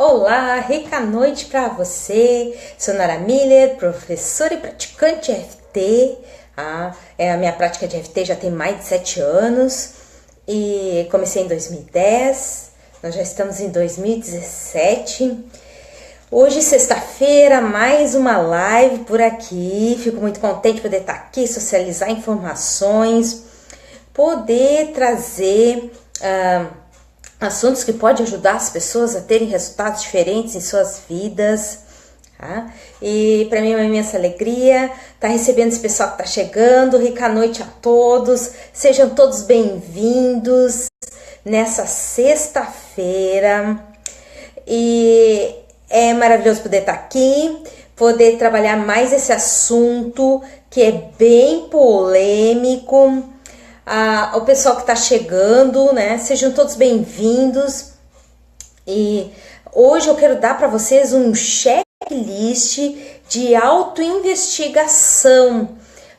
Olá, rica noite para você. Sou Nara Miller, professora e praticante EFT. A minha prática de EFT já tem mais de 7 anos e comecei em 2010. Nós já estamos em 2017. Hoje, sexta-feira, mais uma live por aqui. Fico muito contente de poder estar aqui, socializar informações, poder trazer assuntos que podem ajudar as pessoas a terem resultados diferentes em suas vidas. Tá? E para mim é uma imensa alegria estar recebendo esse pessoal que está chegando. Rica noite a todos. Sejam todos bem-vindos nessa sexta-feira. E é maravilhoso poder estar aqui, poder trabalhar mais esse assunto que é bem polêmico. O pessoal que está chegando, né? Sejam todos bem-vindos. E hoje eu quero dar para vocês um checklist de autoinvestigação.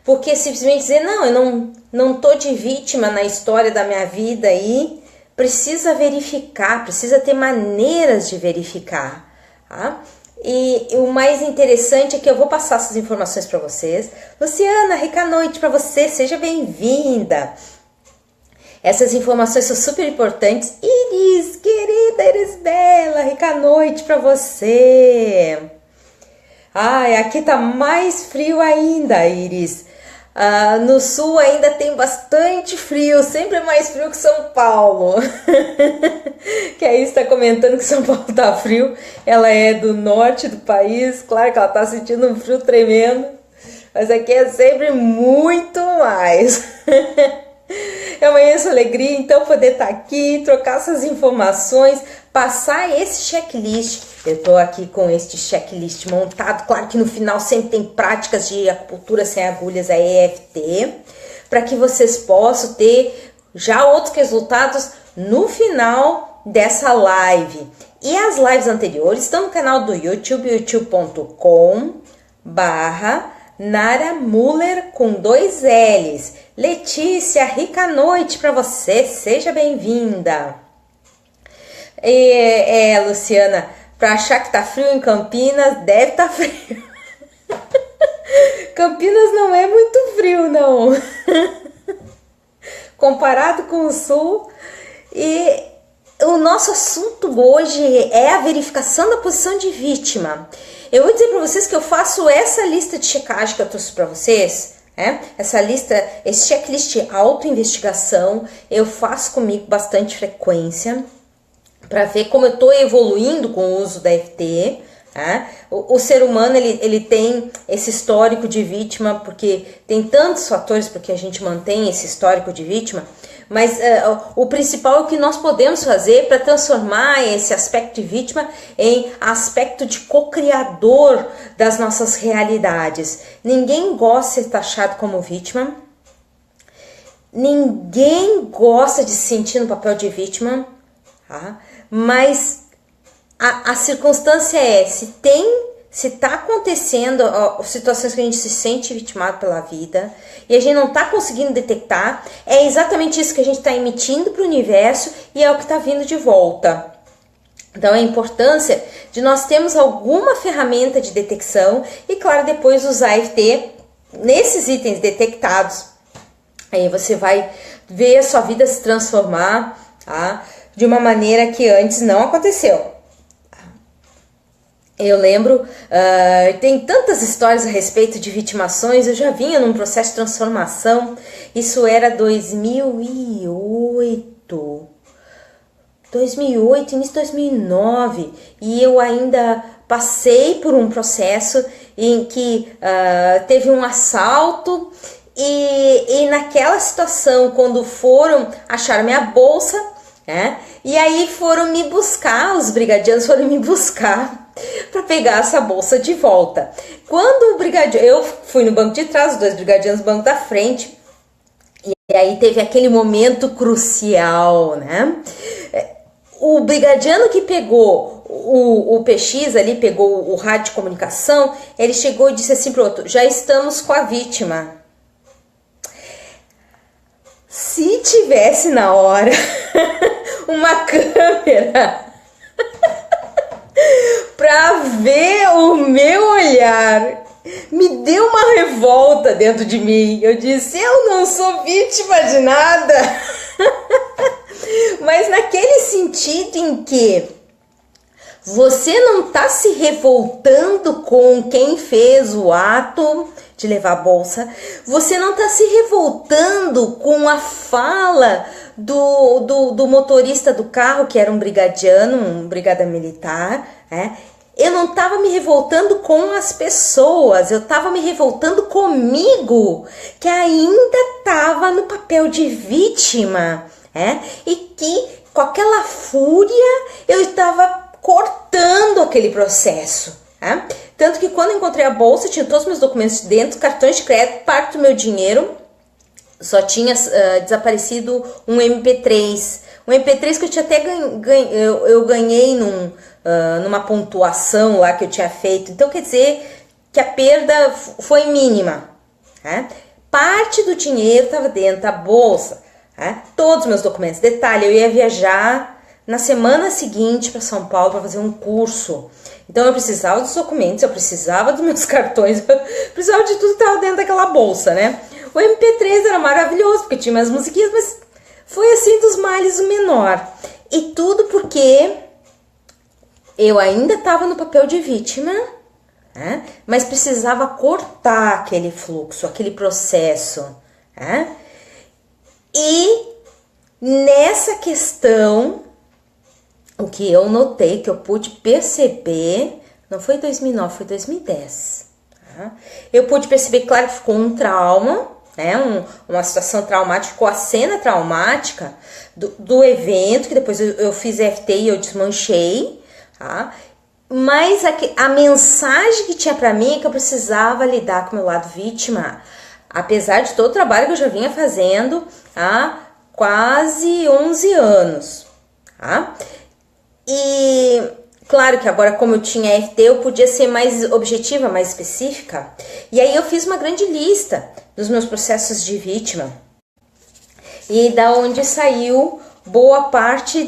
Porque simplesmente dizer, não, eu não tô de vítima na história da minha vida aí, precisa verificar, precisa ter maneiras de verificar, tá? E o mais interessante é que eu vou passar essas informações para vocês. Luciana, rica noite para você, seja bem-vinda. Essas informações são super importantes. Iris, querida Iris Bela, rica noite para você. Ai, aqui tá mais frio ainda, Iris. No sul ainda tem bastante frio, sempre é mais frio que São Paulo. Que a Iris está comentando que São Paulo tá frio. Ela é do norte do país, claro que ela tá sentindo um frio tremendo, mas aqui é sempre muito mais. É uma imensa alegria então poder estar aqui, trocar essas informações, passar esse checklist. Eu estou aqui com este checklist montado, claro que no final sempre tem práticas de acupuntura sem agulhas, a EFT, para que vocês possam ter já outros resultados no final dessa live. E as lives anteriores estão no canal do YouTube, youtube.com/Nara Muller com 2 L's. Letícia, rica noite para você, seja bem-vinda. Luciana, para achar que tá frio em Campinas, deve tá frio. Campinas não é muito frio, não. Comparado com o sul. E o nosso assunto hoje é a verificação da posição de vítima. Eu vou dizer para vocês que eu faço essa lista de checagem que eu trouxe para vocês, essa lista, esse checklist de autoinvestigação, eu faço comigo bastante frequência para ver como eu estou evoluindo com o uso da EFT. O ser humano ele tem esse histórico de vítima, porque tem tantos fatores porque a gente mantém esse histórico de vítima, mas o principal é o que nós podemos fazer para transformar esse aspecto de vítima em aspecto de co-criador das nossas realidades. Ninguém gosta de ser taxado como vítima, ninguém gosta de se sentir no papel de vítima, tá? Mas a circunstância é, se está acontecendo situações que a gente se sente vitimado pela vida e a gente não está conseguindo detectar, é exatamente isso que a gente está emitindo para o universo e é o que está vindo de volta. Então, a importância de nós termos alguma ferramenta de detecção e, claro, depois usar EFT nesses itens detectados. Aí você vai ver a sua vida se transformar, tá? De uma maneira que antes não aconteceu. Eu lembro, tem tantas histórias a respeito de vitimações, eu já vinha num processo de transformação, isso era 2008, início de 2009, e eu ainda passei por um processo em que teve um assalto, e naquela situação, quando foram achar minha bolsa, e aí foram me buscar, os brigadianos foram me buscar para pegar essa bolsa de volta. Quando o brigadiano, eu fui no banco de trás, os 2 brigadianos no banco da frente, e aí teve aquele momento crucial, O brigadiano que pegou o PX ali, pegou o rádio de comunicação, ele chegou e disse assim pro outro: já estamos com a vítima. Se tivesse na hora uma câmera me deu uma revolta dentro de mim. Eu disse, eu não sou vítima de nada. Mas naquele sentido em que você não está se revoltando com quem fez o ato de levar a bolsa, você não está se revoltando com a fala do motorista do carro, que era um brigadiano, um brigada militar, né? Eu não estava me revoltando com as pessoas, eu estava me revoltando comigo, que ainda estava no papel de vítima, e que com aquela fúria eu estava cortando aquele processo. Tanto que quando eu encontrei a bolsa, tinha todos os meus documentos dentro, cartões de crédito, parte do meu dinheiro, só tinha desaparecido um MP3. Um MP3 que eu tinha até eu ganhei numa pontuação lá que eu tinha feito. Então quer dizer que a perda foi mínima. Parte do dinheiro estava dentro da bolsa. Todos os meus documentos. Detalhe, eu ia viajar na semana seguinte para São Paulo para fazer um curso. Então eu precisava dos documentos, eu precisava dos meus cartões, eu precisava de tudo que estava dentro daquela bolsa, né? O MP3 era maravilhoso, porque tinha umas musiquinhas, mas foi assim dos males o menor. E tudo porque eu ainda estava no papel de vítima, mas precisava cortar aquele fluxo, aquele processo. E nessa questão, o que eu notei, que eu pude perceber, não foi 2009, foi 2010. Eu pude perceber, claro, que ficou um trauma, uma situação traumática, ficou a cena traumática do evento, que depois eu fiz EFT e eu desmanchei, mas a mensagem que tinha pra mim é que eu precisava lidar com o meu lado vítima, apesar de todo o trabalho que eu já vinha fazendo há quase 11 anos. E claro que agora, como eu tinha EFT, eu podia ser mais objetiva, mais específica. E aí eu fiz uma grande lista dos meus processos de vítima. E da onde saiu boa parte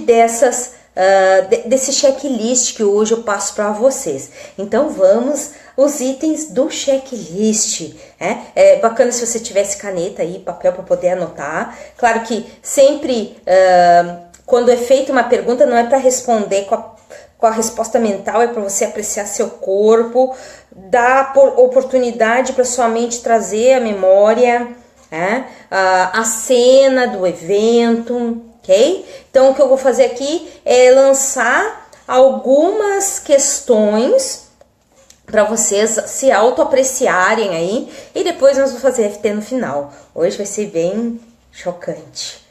desse checklist que hoje eu passo para vocês. Então vamos os itens do checklist. É bacana se você tivesse caneta aí, papel para poder anotar. Claro que sempre... quando é feita uma pergunta, não é para responder com a resposta mental, é para você apreciar seu corpo, dar oportunidade para sua mente trazer a memória, a cena do evento, ok? Então, o que eu vou fazer aqui é lançar algumas questões para vocês se autoapreciarem aí, e depois nós vamos fazer FT no final. Hoje vai ser bem chocante,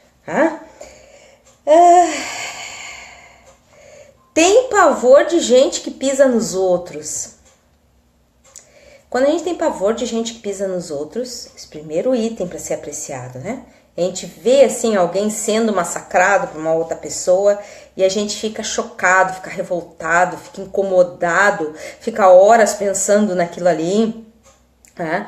Tem pavor de gente que pisa nos outros. Quando a gente tem pavor de gente que pisa nos outros, esse primeiro item para ser apreciado, A gente vê assim alguém sendo massacrado por uma outra pessoa e a gente fica chocado, fica revoltado, fica incomodado, fica horas pensando naquilo ali. Claro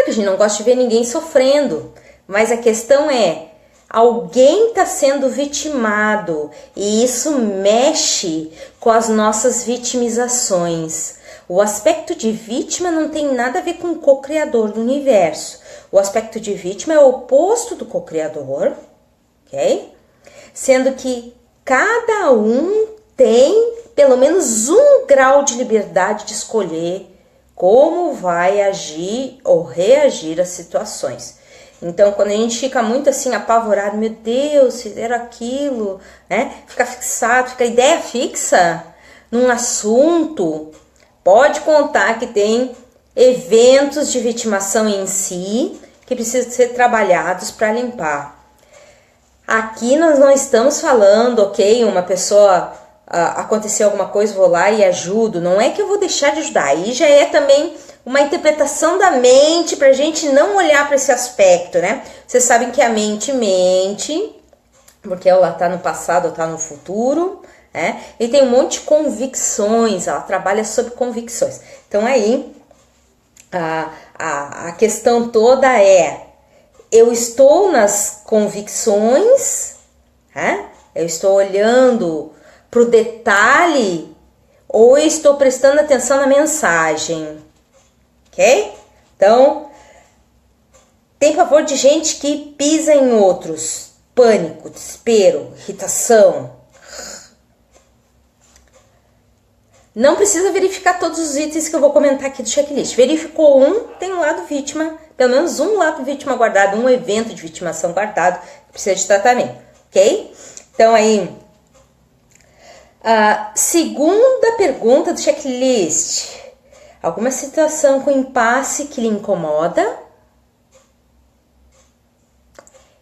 que a gente não gosta de ver ninguém sofrendo, mas a questão é, alguém está sendo vitimado e isso mexe com as nossas vitimizações. O aspecto de vítima não tem nada a ver com o co-criador do universo. O aspecto de vítima é o oposto do co-criador, ok? Sendo que cada um tem pelo menos um grau de liberdade de escolher como vai agir ou reagir às situações. Então, quando a gente fica muito assim apavorado, meu Deus, fizeram aquilo, Fica fixado, fica ideia fixa num assunto, pode contar que tem eventos de vitimação em si que precisam ser trabalhados para limpar. Aqui nós não estamos falando, ok, uma pessoa aconteceu alguma coisa, vou lá e ajudo. Não é que eu vou deixar de ajudar, aí já é também uma interpretação da mente para a gente não olhar para esse aspecto, Vocês sabem que a mente mente, porque ela está no passado ou está no futuro, e tem um monte de convicções, ela trabalha sobre convicções. Então aí, a questão toda é, eu estou nas convicções, eu estou olhando para o detalhe, ou eu estou prestando atenção na mensagem, ok? Então, tem pavor de gente que pisa em outros. Pânico, desespero, irritação. Não precisa verificar todos os itens que eu vou comentar aqui do checklist. Verificou um, tem um lado vítima, pelo menos um lado vítima guardado, um evento de vitimação guardado que precisa de tratamento, ok? Então aí, a segunda pergunta do checklist. Alguma situação com impasse que lhe incomoda?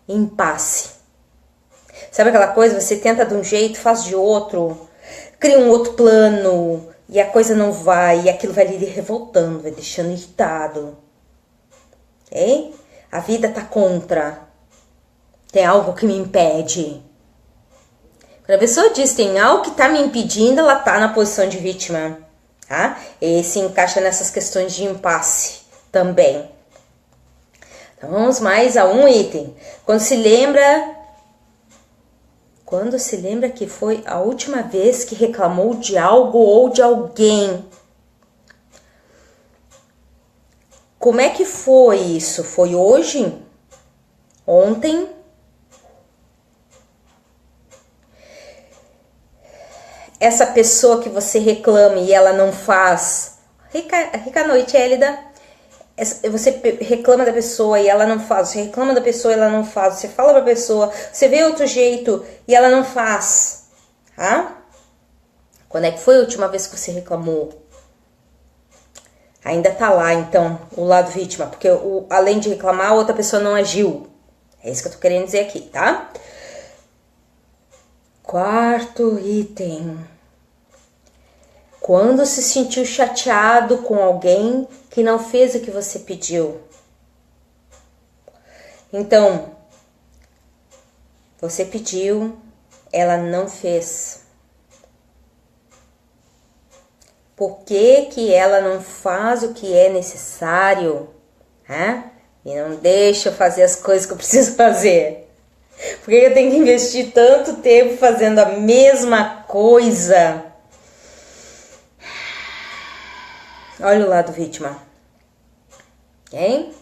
Impasse. Sabe aquela coisa, você tenta de um jeito, faz de outro, cria um outro plano e a coisa não vai, e aquilo vai lhe revoltando, vai deixando irritado. Ok? A vida tá contra. Tem algo que me impede. Quando a pessoa diz tem algo que tá me impedindo, ela tá na posição de vítima. Tá? E se encaixa nessas questões de impasse também. Então vamos mais a um item. Quando se lembra que foi a última vez que reclamou de algo ou de alguém. Como é que foi isso? Foi hoje? Ontem? Essa pessoa que você reclama e ela não faz. Rica noite, Hélida. Você reclama da pessoa e ela não faz, você reclama da pessoa e ela não faz, você fala pra pessoa, você vê outro jeito e ela não faz, tá? Quando é que foi a última vez que você reclamou? Ainda tá lá, então, o lado vítima, porque além de reclamar, a outra pessoa não agiu. É isso que eu tô querendo dizer aqui, tá? Quarto item. Quando se sentiu chateado com alguém que não fez o que você pediu. Então, você pediu, ela não fez. Por que que ela não faz o que é necessário? E não deixa eu fazer as coisas que eu preciso fazer? Por que eu tenho que investir tanto tempo fazendo a mesma coisa? Olha o lado vítima. Ok?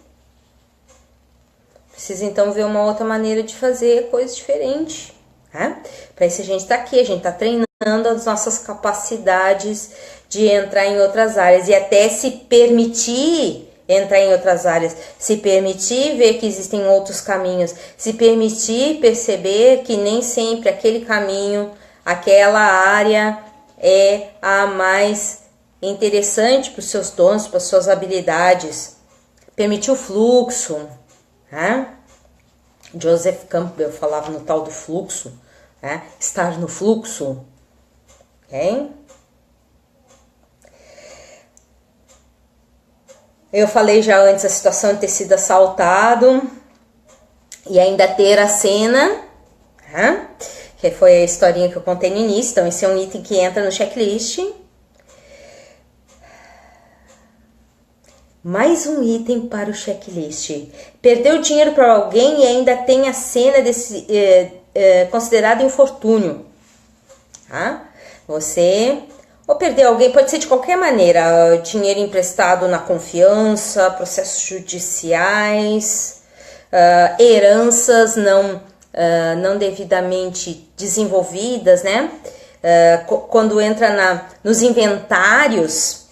Precisa então ver uma outra maneira de fazer coisa diferente. Tá? Para isso a gente tá aqui, a gente tá treinando as nossas capacidades de entrar em outras áreas e até se permitir entrar em outras áreas, se permitir ver que existem outros caminhos, se permitir perceber que nem sempre aquele caminho, aquela área é a mais interessante para os seus dons, para as suas habilidades. Permitir o fluxo. Joseph Campbell falava no tal do fluxo. Estar no fluxo. Ok? Eu falei já antes a situação de ter sido assaltado e ainda ter a cena, que foi a historinha que eu contei no início. Então esse é um item que entra no checklist. Mais um item para o checklist. Perdeu dinheiro para alguém e ainda tem a cena desse considerado infortúnio. Você ou perdeu alguém, pode ser de qualquer maneira. Dinheiro emprestado na confiança, processos judiciais, heranças não devidamente desenvolvidas, né? Quando entra nos inventários,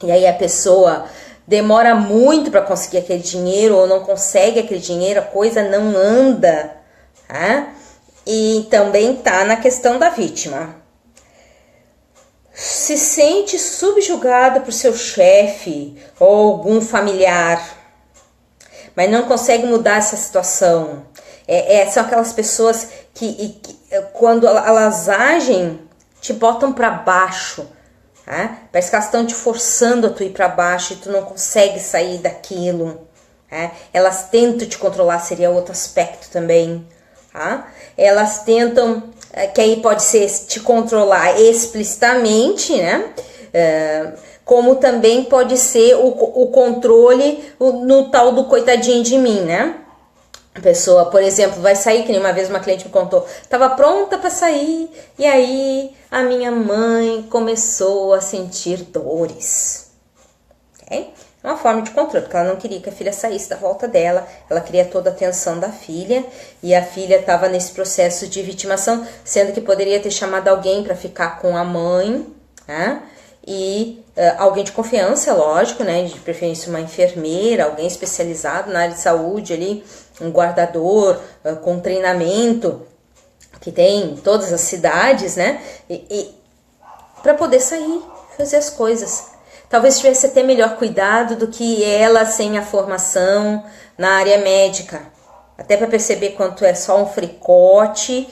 e aí a pessoa demora muito para conseguir aquele dinheiro ou não consegue aquele dinheiro, a coisa não anda, E também tá na questão da vítima. Se sente subjugada por seu chefe ou algum familiar, mas não consegue mudar essa situação. São aquelas pessoas que quando elas agem, te botam para baixo. Parece que elas estão te forçando a tu ir para baixo e tu não consegue sair daquilo. Elas tentam te controlar, seria outro aspecto também. Elas tentam, que aí pode ser te controlar explicitamente, né? Como também pode ser o controle no tal do coitadinho de mim, né? A pessoa, por exemplo, vai sair, que nem uma vez uma cliente me contou, estava pronta para sair e aí a minha mãe começou a sentir dores. Ok? uma forma de controle, porque ela não queria que a filha saísse da volta dela, ela queria toda a atenção da filha, e a filha estava nesse processo de vitimação, sendo que poderia ter chamado alguém para ficar com a mãe, né? E alguém de confiança, lógico, né? De preferência uma enfermeira, alguém especializado na área de saúde ali, um guardador com treinamento, que tem em todas as cidades, né? E para poder sair, fazer as coisas. Talvez tivesse até melhor cuidado do que ela sem a formação na área médica. Até para perceber quanto é só um fricote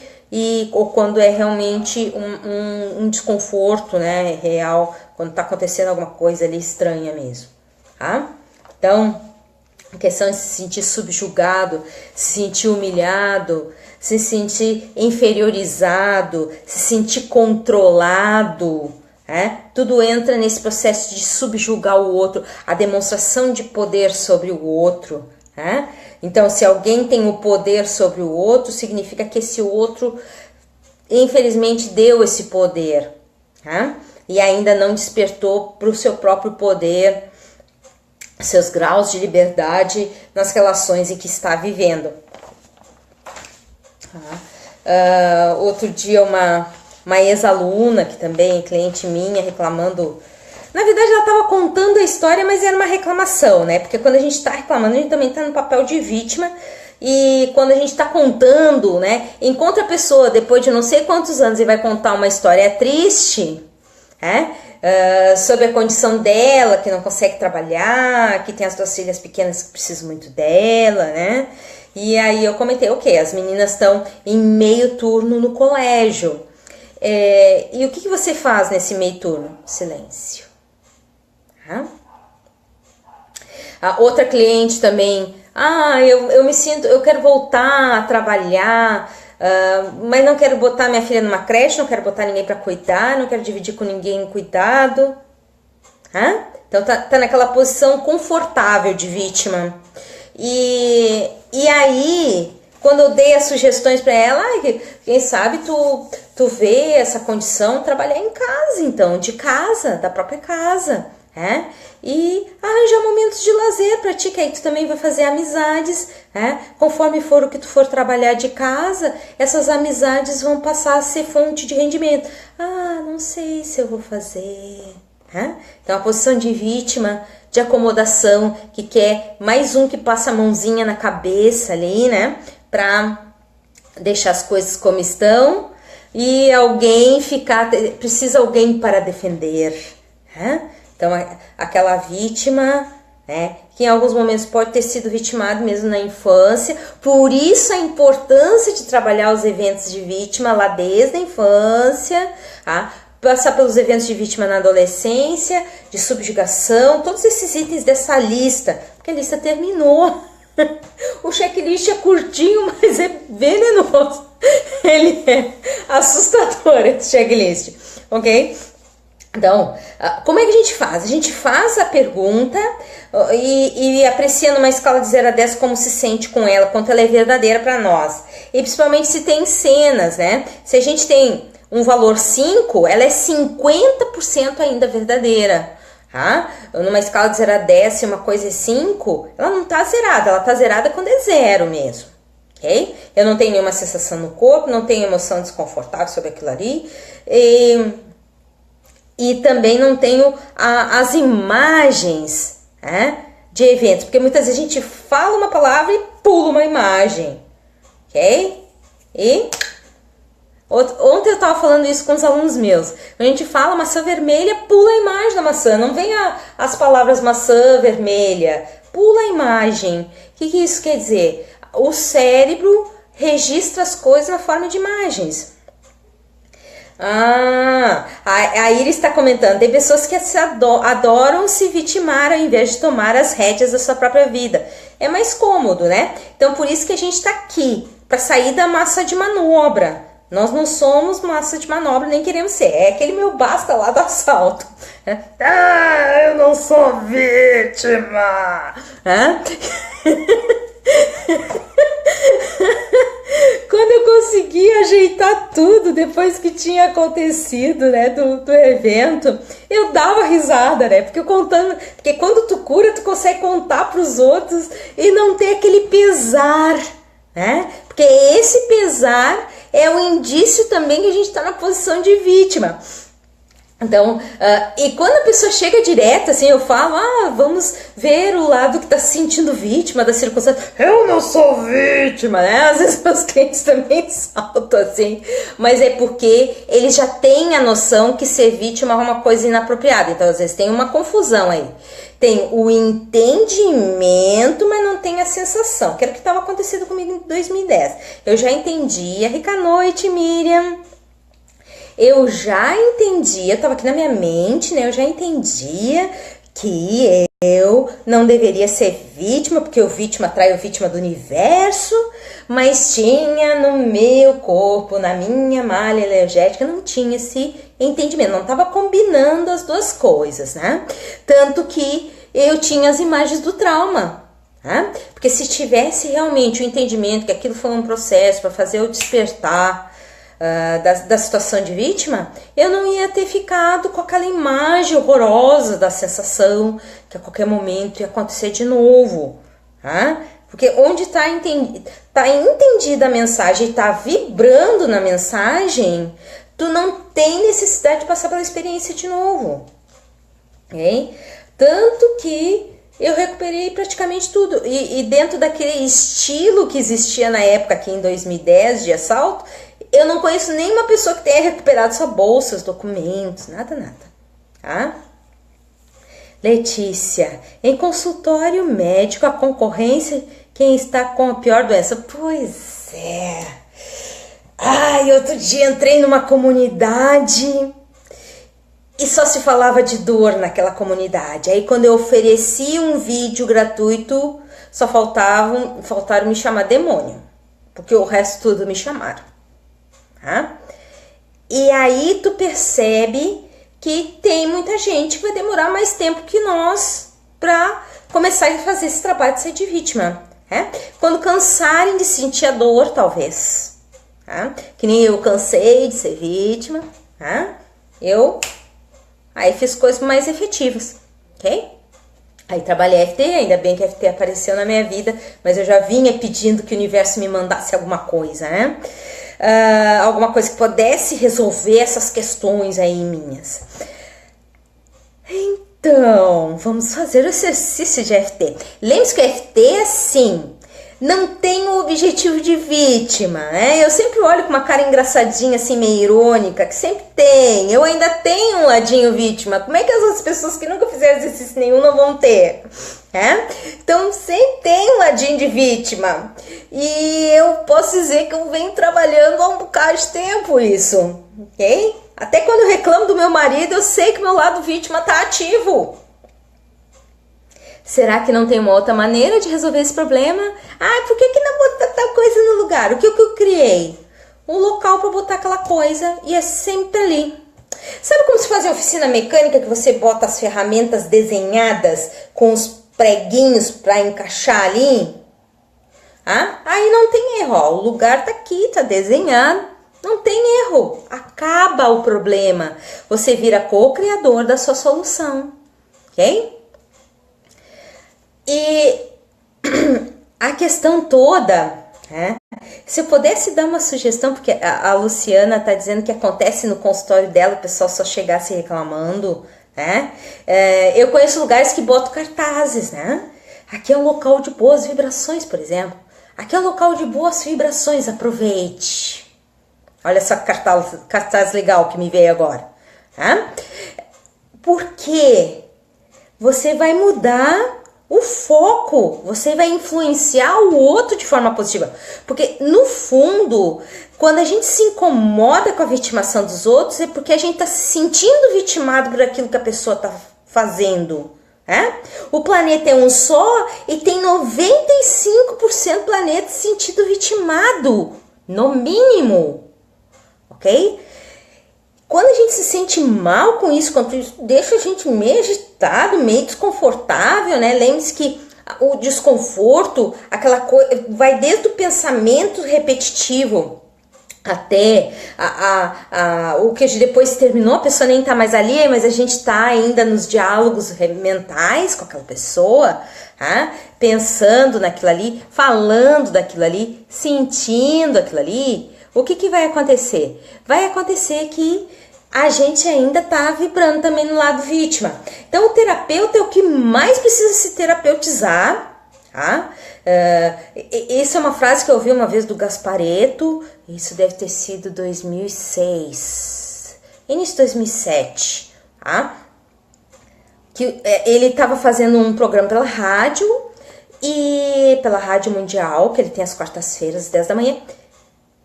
ou quando é realmente um desconforto, né, real, quando está acontecendo alguma coisa ali estranha mesmo. Tá? Então, a questão de se sentir subjugado, se sentir humilhado, se sentir inferiorizado, se sentir controlado, tudo entra nesse processo de subjugar o outro, a demonstração de poder sobre o outro. Então, se alguém tem o poder sobre o outro, significa que esse outro, infelizmente, deu esse poder, e ainda não despertou para o seu próprio poder, seus graus de liberdade nas relações em que está vivendo. Outro dia uma ex-aluna, que também é cliente minha, reclamando. Na verdade, ela estava contando a história, mas era uma reclamação, né? Porque quando a gente está reclamando, a gente também está no papel de vítima. E quando a gente está contando, né? Encontra a pessoa depois de não sei quantos anos e vai contar uma história triste, sobre a condição dela, que não consegue trabalhar, que tem as 2 filhas pequenas que precisam muito dela, né? E aí eu comentei, ok, as meninas estão em meio turno no colégio. E o que você faz nesse meio turno? Silêncio. A outra cliente também, eu me sinto, eu quero voltar a trabalhar, mas não quero botar minha filha numa creche, não quero botar ninguém para cuidar, não quero dividir com ninguém o cuidado. Então tá naquela posição confortável de vítima. E aí, quando eu dei as sugestões para ela, quem sabe tu vê essa condição, trabalhar em casa, então, de casa, da própria casa, e arranjar momentos de lazer para ti, que aí tu também vai fazer amizades, conforme for o que tu for trabalhar de casa, essas amizades vão passar a ser fonte de rendimento. Não sei se eu vou fazer. Então, a posição de vítima, de acomodação, que quer mais um que passa a mãozinha na cabeça ali, né, para deixar as coisas como estão, e precisa alguém para defender, Então, aquela vítima, né, que em alguns momentos pode ter sido vitimado mesmo na infância, por isso a importância de trabalhar os eventos de vítima lá desde a infância, passar pelos eventos de vítima na adolescência, de subjugação, todos esses itens dessa lista, porque a lista terminou. O checklist é curtinho, mas é venenoso. Ele é assustador, esse checklist, ok? Então, como é que a gente faz? A gente faz a pergunta e aprecia numa escala de 0 a 10 como se sente com ela, quanto ela é verdadeira para nós. E principalmente se tem cenas, né? Se a gente tem um valor 5, ela é 50% ainda verdadeira. Numa escala de 0 a 10, se uma coisa é 5, ela não está zerada, ela está zerada quando é 0 mesmo. Ok? Eu não tenho nenhuma sensação no corpo, não tenho emoção desconfortável sobre aquilo ali. E também não tenho as imagens de eventos, porque muitas vezes a gente fala uma palavra e pula uma imagem. Ok? Ontem eu estava falando isso com os alunos meus. A gente fala maçã vermelha, pula a imagem da maçã. Não vem as palavras maçã vermelha. Pula a imagem. O que isso quer dizer? O cérebro registra as coisas na forma de imagens. A Iris está comentando. Tem pessoas que adoram se vitimar ao invés de tomar as rédeas da sua própria vida. É mais cômodo, né? Então, por isso que a gente está aqui, para sair da massa de manobra. Nós não somos massa de manobra, nem queremos ser. É aquele meu basta lá do assalto. Eu não sou vítima. Quando eu consegui ajeitar tudo depois que tinha acontecido, né, do evento, eu dava risada, né, porque quando tu cura, tu consegue contar para os outros e não ter aquele pesar, né, porque esse pesar é um indício também que a gente está na posição de vítima. Então, e quando a pessoa chega direto, assim, eu falo, vamos ver o lado que tá se sentindo vítima da circunstância. Eu não sou vítima, né? Às vezes meus clientes também saltam, assim, mas é porque eles já têm a noção que ser vítima é uma coisa inapropriada. Então, às vezes tem uma confusão aí. Tem o entendimento, mas não tem a sensação, que era o que estava acontecendo comigo em 2010. Eu já entendia. Rica noite, Miriam. Eu já entendia, estava aqui na minha mente, né? Eu já entendia que eu não deveria ser vítima, porque o vítima atrai o vítima do universo, mas tinha no meu corpo, na minha malha energética, não tinha esse entendimento, não estava combinando as duas coisas, né? Tanto que eu tinha as imagens do trauma, né? Porque se tivesse realmente o entendimento que aquilo foi um processo para fazer eu despertar da situação de vítima, eu não ia ter ficado com aquela imagem horrorosa da sensação que a qualquer momento ia acontecer de novo, tá? Porque onde está entendida a mensagem e está vibrando na mensagem, tu não tem necessidade de passar pela experiência de novo, ok? Tanto que eu recuperei praticamente tudo. E dentro daquele estilo que existia na época aqui em 2010 de assalto, eu não conheço nenhuma pessoa que tenha recuperado sua bolsa, os documentos, nada, tá? Letícia, em consultório médico, a concorrência, quem está com a pior doença? Pois é. Outro dia entrei numa comunidade e só se falava de dor naquela comunidade. Aí quando eu ofereci um vídeo gratuito, só faltaram me chamar demônio, porque o resto tudo me chamaram. Tá? E aí tu percebe que tem muita gente que vai demorar mais tempo que nós para começar a fazer esse trabalho de ser de vítima, né? Quando cansarem de sentir a dor, talvez, tá? Que nem eu cansei de ser vítima, tá? Eu aí fiz coisas mais efetivas, ok? Aí trabalhei FT, ainda bem que a FT apareceu na minha vida, mas eu já vinha pedindo que o universo me mandasse alguma coisa, né? Alguma coisa que pudesse resolver essas questões aí minhas. Então, vamos fazer o exercício de FT. Lembre-se que o FT é assim, não tem o objetivo de vítima, né? Eu sempre olho com uma cara engraçadinha, assim, meio irônica, que sempre tem. Eu ainda tenho um ladinho vítima. Como é que as outras pessoas que nunca fizeram exercício nenhum não vão ter? Então, sempre tem um ladinho de vítima. E eu posso dizer que eu venho trabalhando há um bocado de tempo isso, ok? Até quando eu reclamo do meu marido, eu sei que o meu lado vítima está ativo. Será que não tem uma outra maneira de resolver esse problema? Por que não botar tal coisa no lugar? O que eu criei? Um local para botar aquela coisa e é sempre ali. Sabe como se faz em oficina mecânica que você bota as ferramentas desenhadas com os preguinhos para encaixar ali? Aí não tem erro, ó, o lugar tá aqui, tá desenhado, não tem erro, acaba o problema, você vira co-criador da sua solução, ok? E a questão toda, né? Se eu pudesse dar uma sugestão, porque a Luciana tá dizendo que acontece no consultório dela, o pessoal só chegasse reclamando, né? Eu conheço lugares que botam cartazes, né? Aqui é um local de boas vibrações, por exemplo. Aqui é um local de boas vibrações, aproveite. Olha só que cartaz legal que me veio agora. Tá? Porque você vai mudar o foco, você vai influenciar o outro de forma positiva. Porque, no fundo, quando a gente se incomoda com a vitimação dos outros, é porque a gente está se sentindo vitimado por aquilo que a pessoa está fazendo. O planeta é um só e tem 95% planeta se sentindo vitimado, no mínimo, ok? Quando a gente se sente mal com isso, quando isso deixa a gente meio agitado, meio desconfortável, né? Lembre-se que o desconforto, aquela coisa, vai desde o pensamento repetitivo até o que depois terminou, a pessoa nem tá mais ali, mas a gente tá ainda nos diálogos mentais com aquela pessoa, tá? Pensando naquilo ali, falando daquilo ali, sentindo aquilo ali. O que vai acontecer? Vai acontecer que a gente ainda tá vibrando também no lado vítima. Então o terapeuta é o que mais precisa se terapeutizar. Tá? Isso é uma frase que eu ouvi uma vez do Gasparetto. Isso deve ter sido 2006, início de 2007, tá? Que ele estava fazendo um programa pela rádio, e pela Rádio Mundial, que ele tem às quartas-feiras, às 10 da manhã.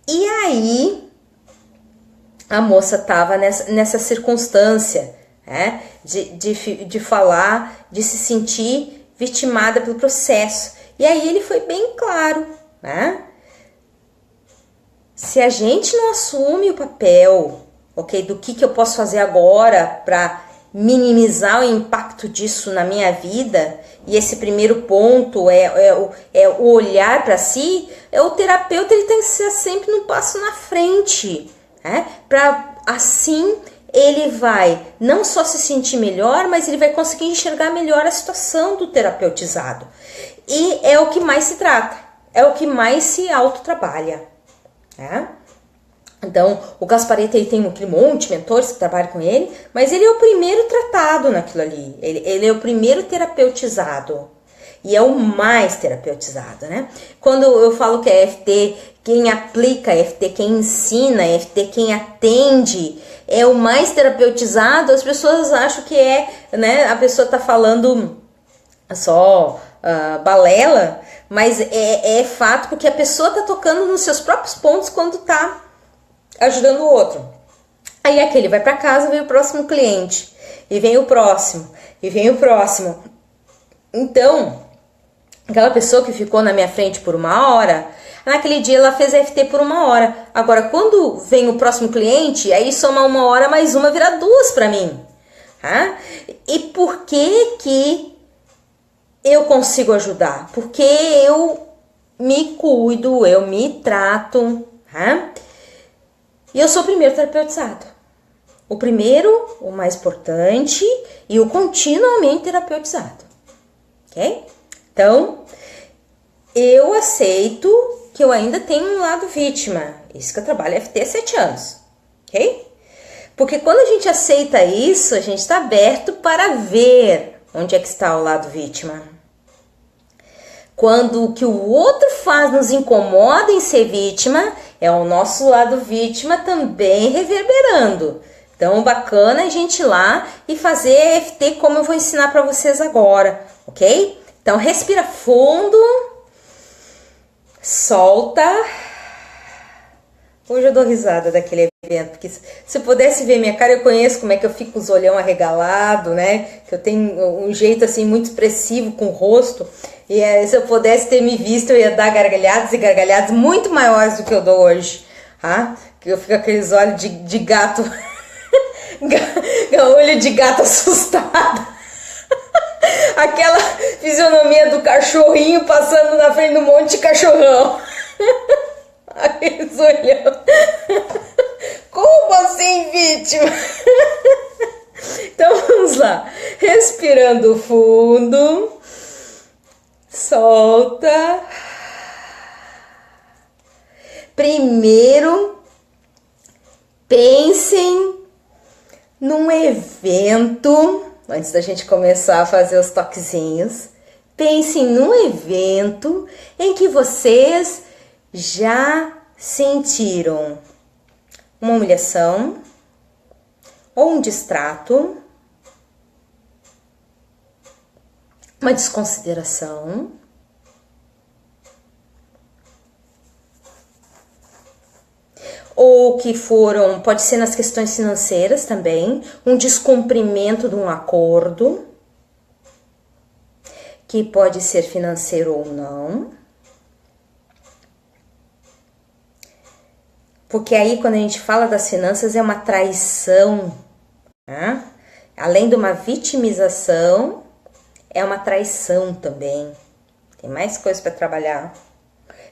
E aí a moça estava nessa circunstância, né, de falar, de se sentir vitimada pelo processo. E aí ele foi bem claro, né? Se a gente não assume o papel, ok, do que eu posso fazer agora para minimizar o impacto disso na minha vida, e esse primeiro ponto é o olhar para si, o terapeuta ele tem que ser sempre um passo na frente, né? Para assim ele vai não só se sentir melhor, mas ele vai conseguir enxergar melhor a situação do terapeutizado. E é o que mais se trata, é o que mais se autotrabalha, né? Então, o Gasparetto ele tem um monte de mentores que trabalham com ele, mas ele é o primeiro tratado naquilo ali, ele é o primeiro terapeutizado. E é o mais terapeutizado, né? Quando eu falo que é EFT, quem aplica EFT, quem ensina EFT, quem atende, é o mais terapeutizado, as pessoas acham que né? A pessoa tá falando só balela, mas é fato, porque a pessoa tá tocando nos seus próprios pontos quando tá ajudando o outro. Aí aquele vai para casa, vem o próximo cliente, e vem o próximo, e vem o próximo. Então, aquela pessoa que ficou na minha frente por 1 hora, naquele dia ela fez EFT por 1 hora. Agora, quando vem o próximo cliente, aí soma 1 hora mais uma, vira 2 para mim. Tá? E por que eu consigo ajudar? Porque eu me cuido, eu me trato, tá? E eu sou o primeiro terapeutizado. O primeiro, o mais importante e o continuamente terapeutizado. Ok? Então, eu aceito que eu ainda tenho um lado vítima. Isso que eu trabalho EFT há 7 anos. Ok? Porque quando a gente aceita isso, a gente está aberto para ver onde é que está o lado vítima. Quando o que o outro faz nos incomoda em ser vítima, é o nosso lado vítima também reverberando. Então, bacana a gente ir lá e fazer EFT como eu vou ensinar para vocês agora, ok? Então, respira fundo, solta. Hoje eu dou risada daquele evento, porque se eu pudesse ver minha cara, eu conheço como é que eu fico com os olhão arregalado, né? Que eu tenho um jeito assim muito expressivo com o rosto. E se eu pudesse ter me visto, eu ia dar gargalhadas e gargalhadas muito maiores do que eu dou hoje, tá? Que eu fico com aqueles olhos de gato, olho de gato assustado. Aquela fisionomia do cachorrinho passando na frente de um monte de cachorrão. Aqueles olhão. Como assim, vítima? Então vamos lá. Respirando fundo. Solta. Primeiro, pensem num evento, antes da gente começar a fazer os toquezinhos. Pensem num evento em que vocês já sentiram uma humilhação ou um distrato, uma desconsideração, ou que foram, pode ser nas questões financeiras também, um descumprimento de um acordo, que pode ser financeiro ou não. Porque aí, quando a gente fala das finanças, é uma traição, né? Além de uma vitimização, é uma traição também, Tem mais coisa para trabalhar.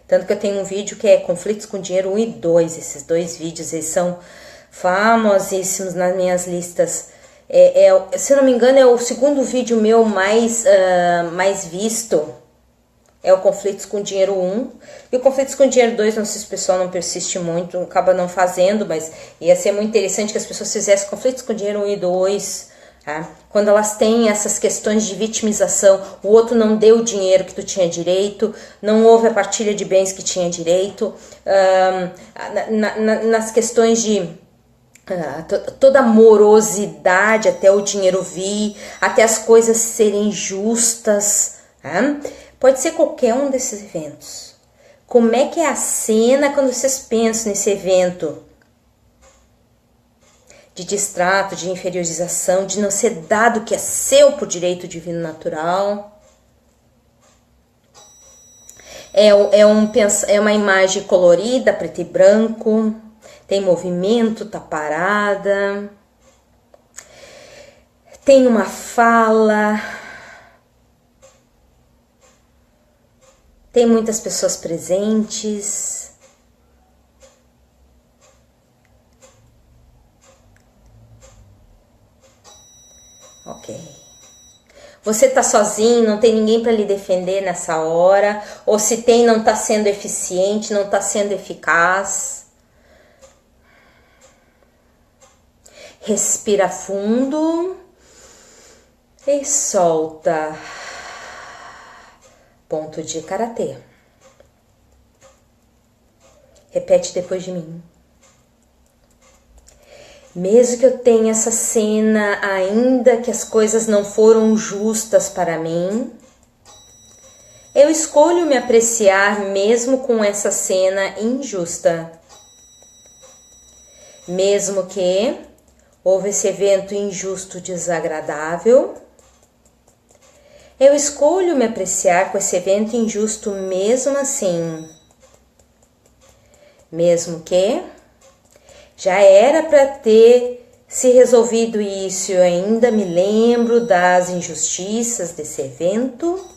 Tanto que eu tenho um vídeo que é conflitos com dinheiro 1 e 2. Esses 2 vídeos, eles são famosíssimos nas minhas listas. Se eu não me engano, é o segundo vídeo meu mais visto. É o Conflitos com Dinheiro 1. E o Conflitos com Dinheiro 2, não sei se o pessoal não persiste muito, acaba não fazendo, mas ia ser muito interessante que as pessoas fizessem Conflitos com Dinheiro 1 e 2. Tá? Quando elas têm essas questões de vitimização, o outro não deu o dinheiro que tu tinha direito, não houve a partilha de bens que tinha direito, nas questões de toda a morosidade até o dinheiro vir, até as coisas serem justas, tá? Pode ser qualquer um desses eventos. Como é que é a cena quando vocês pensam nesse evento? De distrato, de inferiorização, de não ser dado o que é seu por direito divino natural. É uma imagem colorida, preto e branco, tem movimento, tá parada, tem uma fala, tem muitas pessoas presentes. Ok. Você tá sozinho, não tem ninguém para lhe defender nessa hora, ou se tem, não tá sendo eficiente, não tá sendo eficaz. Respira fundo e solta. Ponto de karatê. Repete depois de mim. Mesmo que eu tenha essa cena, ainda que as coisas não foram justas para mim, eu escolho me apreciar mesmo com essa cena injusta. Mesmo que houve esse evento injusto, desagradável, eu escolho me apreciar com esse evento injusto mesmo assim. Mesmo que já era para ter se resolvido isso, eu ainda me lembro das injustiças desse evento.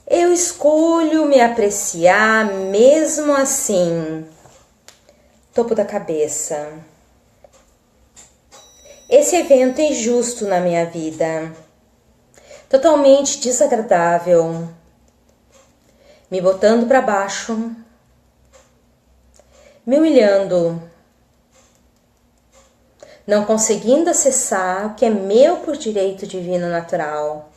Eu escolho me apreciar mesmo assim. Topo da cabeça. Esse evento é injusto na minha vida. Totalmente desagradável. Me botando para baixo. Me humilhando, não conseguindo acessar o que é meu por direito divino natural,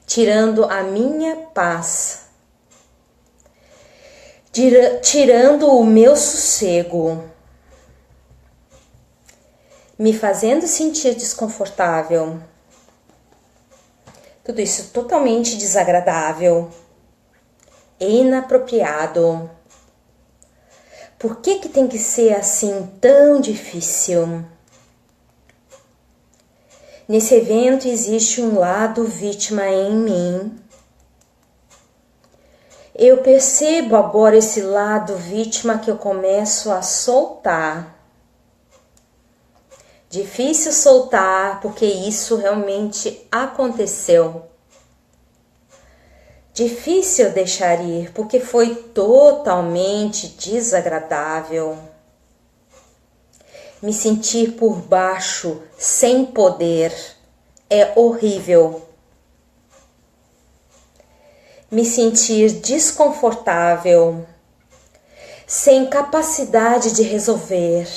tirando a minha paz, tirando o meu sossego, me fazendo sentir desconfortável. Tudo isso totalmente desagradável, inapropriado. Por que tem que ser assim tão difícil? Nesse evento existe um lado vítima em mim. Eu percebo agora esse lado vítima que eu começo a soltar. Difícil soltar porque isso realmente aconteceu. Difícil deixar ir, porque foi totalmente desagradável. Me sentir por baixo, sem poder, é horrível. Me sentir desconfortável, sem capacidade de resolver.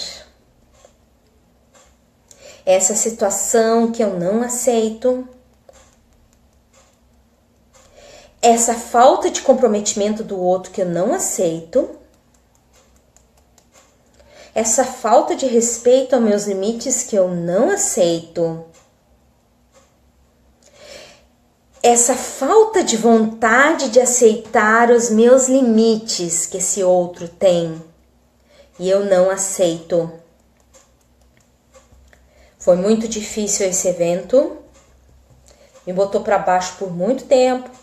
Essa situação que eu não aceito. Essa falta de comprometimento do outro que eu não aceito, essa falta de respeito aos meus limites que eu não aceito, essa falta de vontade de aceitar os meus limites que esse outro tem e eu não aceito. Foi muito difícil esse evento, me botou para baixo por muito tempo.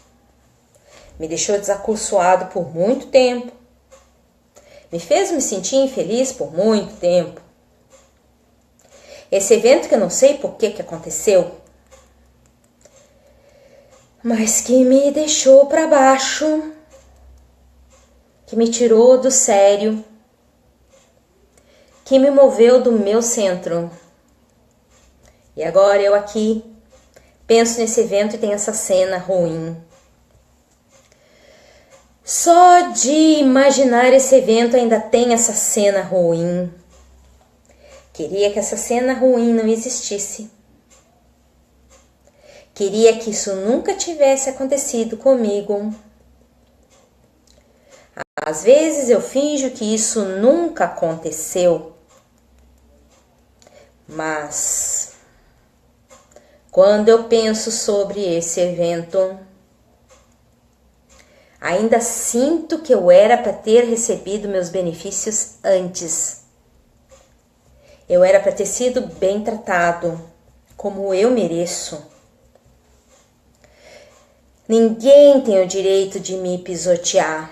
Me deixou desacursoado por muito tempo. Me fez me sentir infeliz por muito tempo. Esse evento que eu não sei por que aconteceu. mas que me deixou para baixo, que me tirou do sério, que me moveu do meu centro. E agora eu aqui penso nesse evento e tem essa cena ruim. Só de imaginar esse evento ainda tem essa cena ruim. Queria que essa cena ruim não existisse. Queria que isso nunca tivesse acontecido comigo. Às vezes eu finjo que isso nunca aconteceu. Mas quando eu penso sobre esse evento, ainda sinto que eu era para ter recebido meus benefícios antes. Eu era para ter sido bem tratado, como eu mereço. Ninguém tem o direito de me pisotear.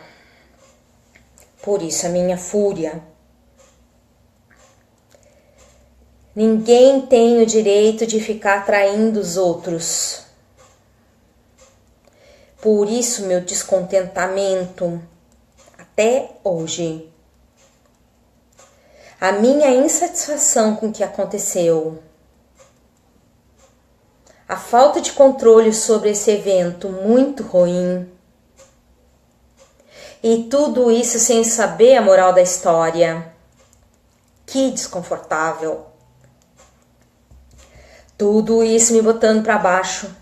Por isso a minha fúria. Ninguém tem o direito de ficar traindo os outros. Por isso meu descontentamento até hoje. A minha insatisfação com o que aconteceu. A falta de controle sobre esse evento muito ruim. E tudo isso sem saber a moral da história. Que desconfortável. Tudo isso me botando para baixo.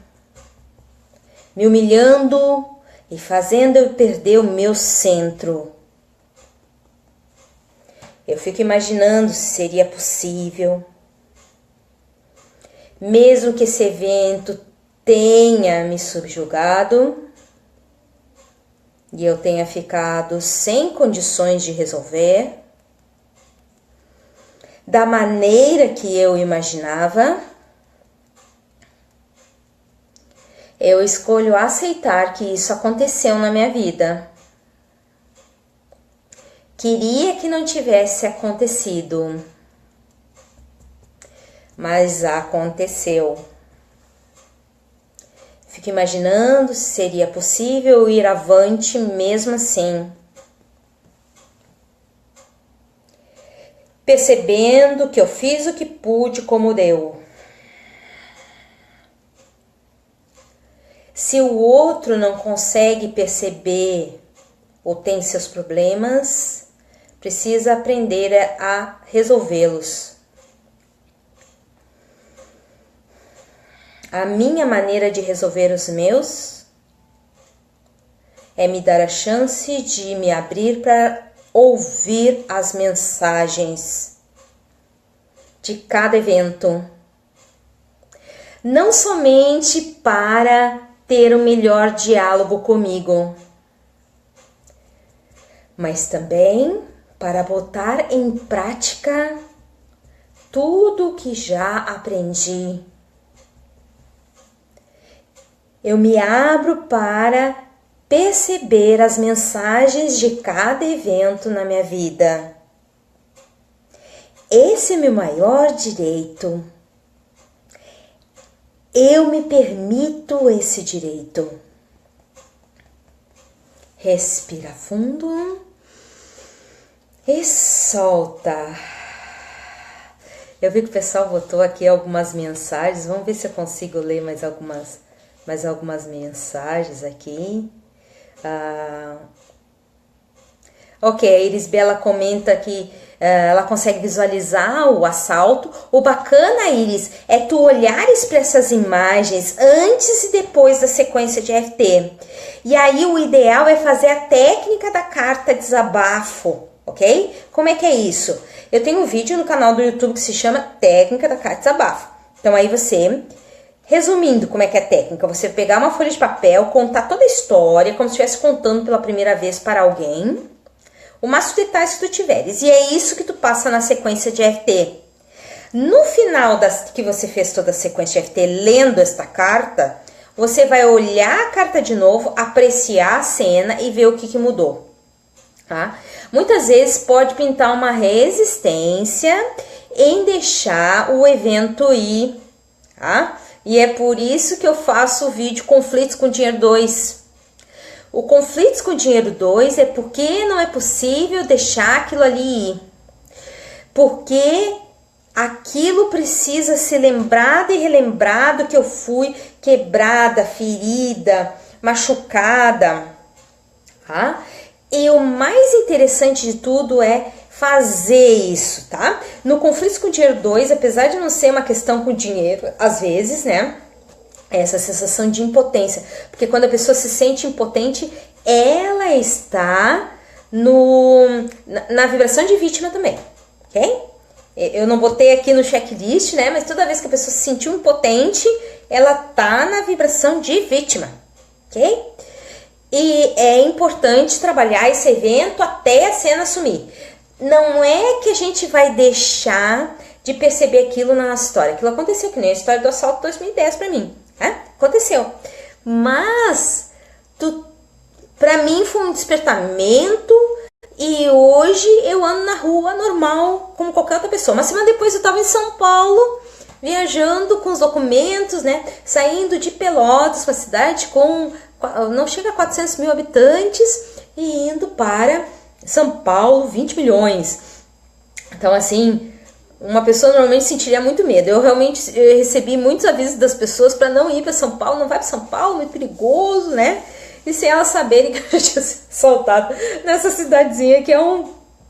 Me humilhando e fazendo eu perder o meu centro. Eu fico imaginando se seria possível. Mesmo que esse evento tenha me subjugado e eu tenha ficado sem condições de resolver, da maneira que eu imaginava, eu escolho aceitar que isso aconteceu na minha vida. Queria que não tivesse acontecido, mas aconteceu. Fico imaginando se seria possível ir avante mesmo assim. Percebendo que eu fiz o que pude como deu. Se o outro não consegue perceber ou tem seus problemas, precisa aprender a resolvê-los. A minha maneira de resolver os meus é me dar a chance de me abrir para ouvir as mensagens de cada evento. Não somente para ter um melhor diálogo comigo, mas também para botar em prática tudo o que já aprendi. Eu me abro para perceber as mensagens de cada evento na minha vida. Esse é meu maior direito. Eu me permito esse direito. Respira fundo e solta. Eu vi que o pessoal botou aqui algumas mensagens. Vamos ver se eu consigo ler mais algumas mensagens aqui. Ok, a Iris Bela comenta que ela consegue visualizar o assalto. O bacana, Iris, é tu olhares para essas imagens antes e depois da sequência de EFT. E aí o ideal é fazer a técnica da carta desabafo, ok? Como é que é isso? Eu tenho um vídeo no canal do YouTube que se chama Técnica da Carta Desabafo. Então aí você... Resumindo como é que é a técnica, você pegar uma folha de papel, contar toda a história, como se estivesse contando pela primeira vez para alguém, o máximo de detalhes que tu tiveres. E é isso que tu passa na sequência de EFT. No final que você fez toda a sequência de EFT lendo esta carta, você vai olhar a carta de novo, apreciar a cena e ver o que mudou. Tá? Muitas vezes pode pintar uma resistência em deixar o evento ir, tá? E é por isso que eu faço o vídeo Conflitos com Dinheiro 2. O Conflitos com Dinheiro 2 é porque não é possível deixar aquilo ali ir. Porque aquilo precisa ser lembrado e relembrado que eu fui quebrada, ferida, machucada. Tá? E o mais interessante de tudo é fazer isso, tá? No Conflitos com Dinheiro 2, apesar de não ser uma questão com dinheiro, às vezes, né? Essa sensação de impotência. Porque quando a pessoa se sente impotente, ela está na vibração de vítima também, ok? Eu não botei aqui no checklist, né? Mas toda vez que a pessoa se sentiu impotente, ela tá na vibração de vítima, ok? E é importante trabalhar esse evento até a cena sumir. Não é que a gente vai deixar de perceber aquilo na nossa história. Aquilo aconteceu, que nem a história do assalto 2010 pra mim. Aconteceu. Mas, pra mim foi um despertamento e hoje eu ando na rua normal, como qualquer outra pessoa. Uma semana depois eu tava em São Paulo, viajando com os documentos, né? Saindo de Pelotas, uma cidade com não chega a 400 mil habitantes, e indo para São Paulo, 20 milhões. Então, assim, uma pessoa normalmente sentiria muito medo. Eu realmente recebi muitos avisos das pessoas para não ir para São Paulo, não vai para São Paulo, muito perigoso, né? E sem elas saberem que eu já tinha sido assaltado nessa cidadezinha que é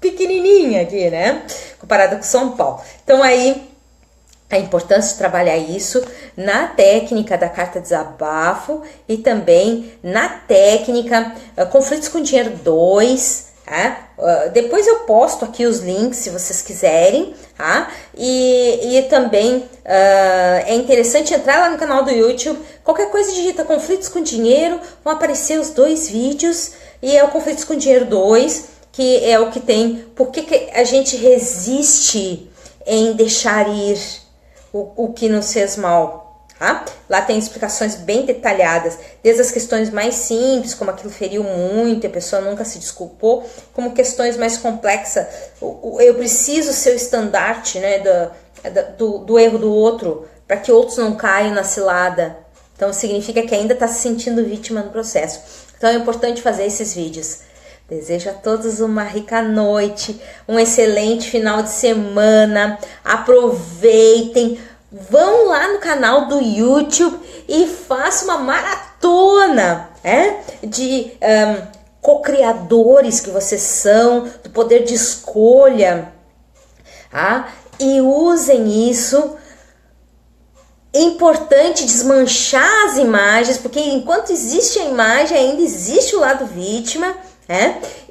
pequenininha aqui, né? Comparada com São Paulo. Então, aí, a importância de trabalhar isso na técnica da carta desabafo e também na técnica Conflitos com Dinheiro 2, tá? Depois eu posto aqui os links se vocês quiserem, tá? E também é interessante entrar lá no canal do YouTube, qualquer coisa digita Conflitos com Dinheiro, vão aparecer os 2 vídeos, e é o Conflitos com Dinheiro 2, que é o que tem, por que a gente resiste em deixar ir o que nos fez mal, tá? Lá tem explicações bem detalhadas, desde as questões mais simples, como aquilo feriu muito, a pessoa nunca se desculpou, como questões mais complexas, eu preciso ser o estandarte, né, do erro do outro, para que outros não caiam na cilada. Então significa que ainda está se sentindo vítima no processo. Então é importante fazer esses vídeos. Desejo a todos uma rica noite, um excelente final de semana, aproveitem, vão lá no canal do YouTube e façam uma maratona, de co-criadores que vocês são, do poder de escolha, e usem isso. É importante desmanchar as imagens, porque enquanto existe a imagem, ainda existe o lado vítima,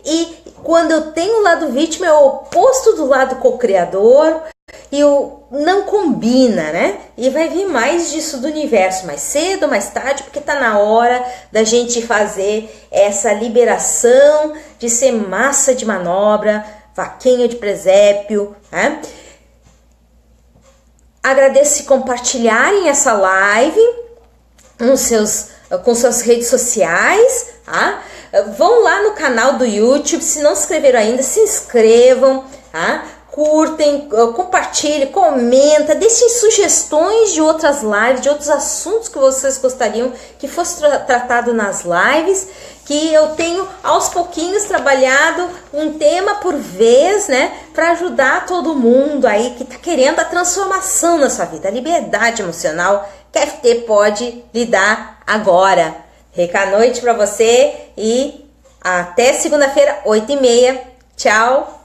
e quando eu tenho o lado vítima é o oposto do lado co-criador, e não combina, né? E vai vir mais disso do universo, mais cedo ou mais tarde, porque tá na hora da gente fazer essa liberação de ser massa de manobra, vaquinha de presépio, né? Agradeço se compartilharem essa live com suas redes sociais, tá? Vão lá no canal do YouTube, se não se inscreveram ainda, se inscrevam, tá? Curtem, compartilhem, comenta, deixem sugestões de outras lives, de outros assuntos que vocês gostariam que fosse tratado nas lives, que eu tenho aos pouquinhos trabalhado um tema por vez, né, para ajudar todo mundo aí que tá querendo a transformação na sua vida, a liberdade emocional que a FT pode lhe dar agora. Rica noite para você e até segunda-feira, 8h30. Tchau!